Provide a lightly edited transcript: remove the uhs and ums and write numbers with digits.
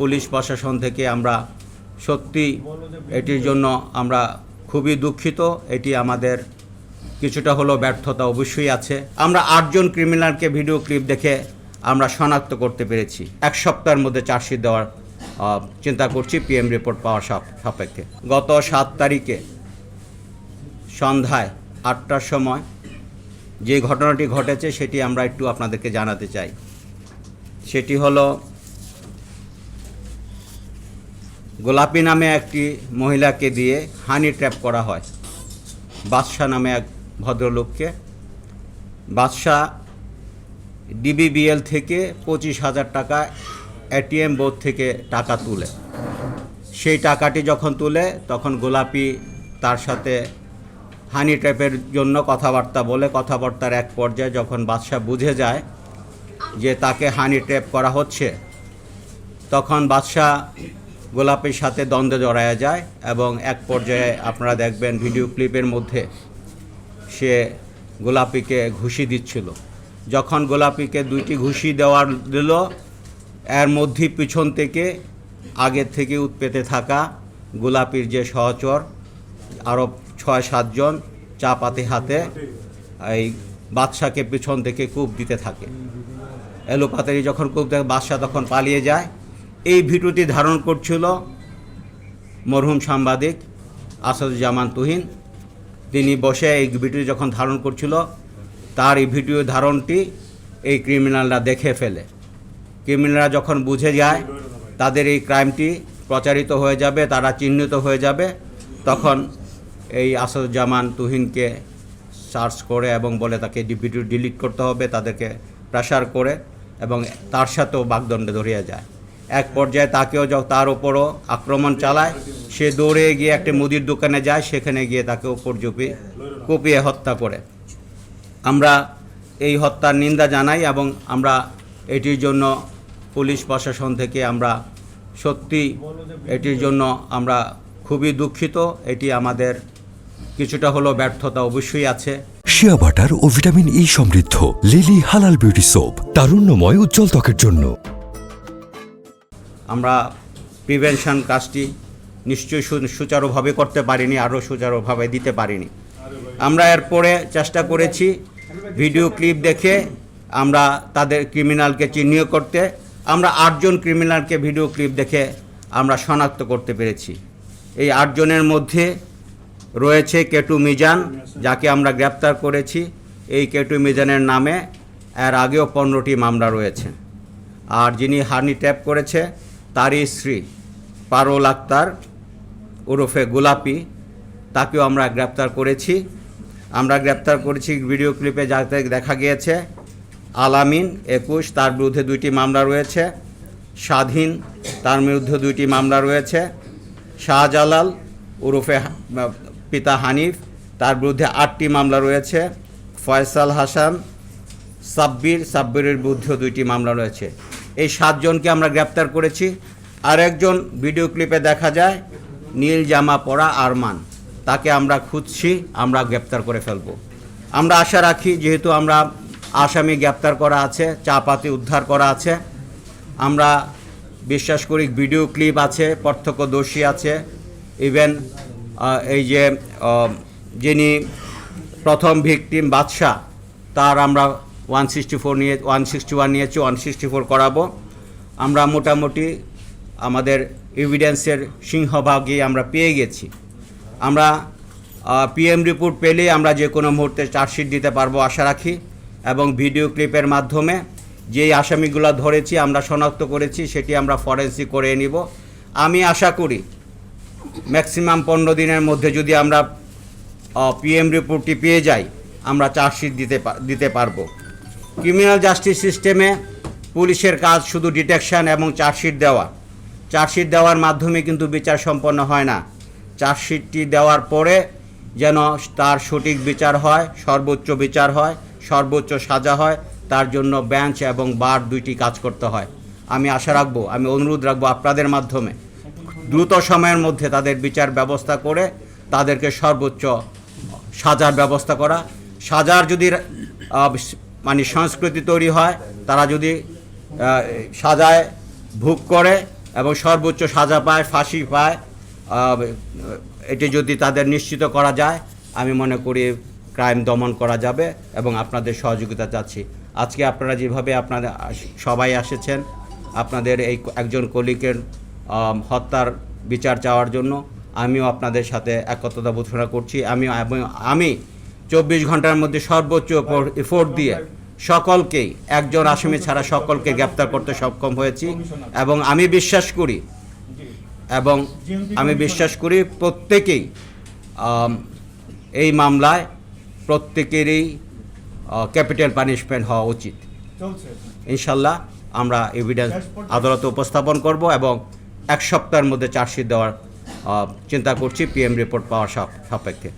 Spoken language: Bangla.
পুলিশ প্রশাসন থেকে আমরা সত্যি এটির জন্য আমরা খুবই দুঃখিত। এটি আমাদের কিছুটা হলেও ব্যর্থতা অবশ্যই আছে। আমরা 8 জন ক্রিমিনালকে ভিডিও ক্লিপ দেখে আমরা শনাক্ত করতে পেরেছি। এক সপ্তাহের মধ্যে চার্জশিট দেওয়ার চিন্তা করছি পিএম রিপোর্ট পাওয়ার সাপেক্ষে। গত 7 তারিখে সন্ধ্যায় 8টার সময় যে ঘটনাটি ঘটেছে সেটি আমরা একটু আপনাদেরকে জানাতে চাই। সেটি হলো গোলাপী নামে একটি মহিলাকে দিয়ে হানি ট্র্যাপ করা হয় বাদশাহ নামে এক ভদ্রলোককে। বাদশাহ ডিবিবিএল থেকে 25,000 টাকা এটিএম বোধ থেকে টাকা তুলে, সেই টাকাটি যখন তুলে তখন গোলাপী তার সাথে হানি ট্র্যাপের জন্য কথাবার্তা বলে। কথাবার্তার এক পর্যায়ে যখন বাদশাহ বুঝে যায় যে তাকে হানি ট্র্যাপ করা হচ্ছে, তখন বাদশাহ গোলাপীর সাথে দ্বন্দ্বে জড়ায়া যায় এবং এক পর্যায়ে আপনারা দেখবেন ভিডিও ক্লিপের মধ্যে সে গোলাপীকে ঘুষি দিচ্ছিল। যখন গোলাপীকে 2টি ঘুষি দিল, এর মধ্যেই পিছন থেকে আগের থেকে উৎপেতে থাকা গোলাপীর যে সহচর আরও 6-7 জন চাপাতি হাতে এই বাদশাকে পিছন থেকে কূপ দিতে থাকে। এলোপাতারি যখন কূপ দেয় বাদশাহ তখন পালিয়ে যায়। এই ভিডিওটি ধারণ করছিল মরহুম সাংবাদিক আসাদুজ্জামান তুহিন। তিনি বসে এই ভিডিও যখন ধারণ করছিল, তার এই ভিডিও ধারণটি এই ক্রিমিনালরা দেখে ফেলে। ক্রিমিনালরা যখন বুঝে যায় তাদের এই ক্রাইমটি প্রচারিত হয়ে যাবে, তারা চিহ্নিত হয়ে যাবে, তখন এই আসাদুজ্জামান তুহিনকে সার্চ করে এবং বলে তাকে ভিডিও ডিলিট করতে হবে, তাদেরকে প্রেশার করে এবং তার সাথেও বাগদণ্ডে ধরিয়া যায়। এক পর্যায়ে তাকেও তার ওপরও আক্রমণ চালায়। সে দৌড়ে গিয়ে একটা মুদির দোকানে যায়, সেখানে গিয়ে তাকে উপর কুপিয়ে হত্যা করে। আমরা এই হত্যার নিন্দা জানাই এবং আমরা এটির জন্য পুলিশ প্রশাসন থেকে আমরা সত্যি এটির জন্য আমরা খুবই দুঃখিত। এটি আমাদের কিছুটা হলেও ব্যর্থতা অবশ্যই আছে। শিয়া বাটার ও ভিটামিন ই সমৃদ্ধ লিলি হালাল বিউটি সোপ, তারুণ্যময় উজ্জ্বল ত্বকের জন্য। আমরা প্রিভেনশন কাজটি নিশ্চয়ই সুচারুভাবে করতে পারিনি, আরও সুচারুভাবে দিতে পারিনি। আমরা এরপরে চেষ্টা করেছি ভিডিও ক্লিপ দেখে আমরা তাদের ক্রিমিনালকে চিহ্নিত করতে। আমরা 8 জন ক্রিমিনালকে ভিডিও ক্লিপ দেখে আমরা শনাক্ত করতে পেরেছি। এই 8 জনের মধ্যে রয়েছে কেটু মিজান, যাকে আমরা গ্রেপ্তার করেছি। এই কেটু মিজানের নামে এর আগেও 15টি মামলা রয়েছে। আর যিনি হানি ট্র্যাপ করেছে তারই স্ত্রী পারুল আক্তার ওরফে গোলাপি, তাকেও আমরা গ্রেপ্তার করেছি। ভিডিও ক্লিপে যাতে দেখা গিয়েছে আলামিন 21, তার বিরুদ্ধে 2টি মামলা রয়েছে। স্বাধীন, তার বিরুদ্ধে 2টি মামলা রয়েছে। শাহজালাল ওরফে পিতা হানিফ, তার বিরুদ্ধে 8টি মামলা রয়েছে। ফয়সাল হাসান সাব্বিরের বিরুদ্ধেও 2টি মামলা রয়েছে। এই 7 জনকে আমরা গ্রেপ্তার করেছি। আর একজন ভিডিও ক্লিপে দেখা যায় নীল জামা পরা আরমান, তাকে আমরা খুঁজছি, আমরা গ্রেপ্তার করে ফেলব। আমরা আশা রাখি, যেহেতু আমরা আসামি গ্রেপ্তার করা আছে, চাপাতি উদ্ধার করা আছে, আমরা বিশ্বাস করি ভিডিও ক্লিপ আছে, প্রত্যক্ষদর্শী আছে। ইভেন এই যে যিনি প্রথম ভিকটিম বাদশাহ, তার আমরা 161 নিয়েছি, 164 করাবো। আমরা মোটামুটি আমাদের এভিডেন্সের সিংহভাগই আমরা পেয়ে গেছি। আমরা পিএম রিপোর্ট পেলে আমরা যে কোনো মুহূর্তে চার্জশিট দিতে পারবো আশা রাখি। এবং ভিডিও ক্লিপের মাধ্যমে যেই আসামিগুলো ধরেছি, আমরা শনাক্ত করেছি, সেটি আমরা ফরেন্সিক করে নিব। আমি আশা করি ম্যাক্সিমাম 15 দিনের মধ্যে যদি আমরা পিএম রিপোর্টটি পেয়ে যাই, আমরা চার্জশিট দিতে পারবো। ক্রিমিনাল জাস্টিস সিস্টেমে পুলিশের কাজ শুধু ডিটেকশন এবং চার্জশিট দেওয়ার মাধ্যমে কিন্তু বিচার সম্পন্ন হয় না। চার্জশিটটি দেওয়ার পরে যেন তার সঠিক বিচার হয়, সর্বোচ্চ বিচার হয়, সর্বোচ্চ সাজা হয়, তার জন্য বেঞ্চ এবং বার 2টি কাজ করতে হয়। আমি আশা রাখবো, আমি অনুরোধ রাখবো আপনাদের মাধ্যমে দ্রুত সময়ের মধ্যে তাদের বিচার ব্যবস্থা করে তাদেরকে সর্বোচ্চ সাজার ব্যবস্থা করা। সাজার যদি মানে সংস্কৃতি তৈরি হয়, তারা যদি সাজায় ভোগ করে এবং সর্বোচ্চ সাজা পায়, ফাঁসি পায়, এটি যদি তাদের নিশ্চিত করা যায়, আমি মনে করি ক্রাইম দমন করা যাবে এবং আপনাদের সহযোগিতা চাচ্ছি। আজকে আপনারা যেভাবে আপনাদের সবাই এসেছেন আপনাদের এই একজন কলিগের হত্যার বিচার চাওয়ার জন্য, আমিও আপনাদের সাথে একত্রতা ঘোষণা করছি। আমি 24 ঘন্টার মধ্যে সর্বোচ্চ এফোর্ট দিয়ে সকলকেই, একজন আসামি ছাড়া সকলকে গ্রেপ্তার করতে সক্ষম হয়েছি এবং আমি বিশ্বাস করি প্রত্যেকেই এই মামলায় প্রত্যেকেরই ক্যাপিটাল পানিশমেন্ট হওয়া উচিত। ইনশাল্লাহ আমরা এভিডেন্স আদালতে উপস্থাপন করব এবং 1 সপ্তাহের মধ্যে চার্জশিট দেওয়ার চিন্তা করছি পিএম রিপোর্ট পাওয়ার সাপেক্ষে।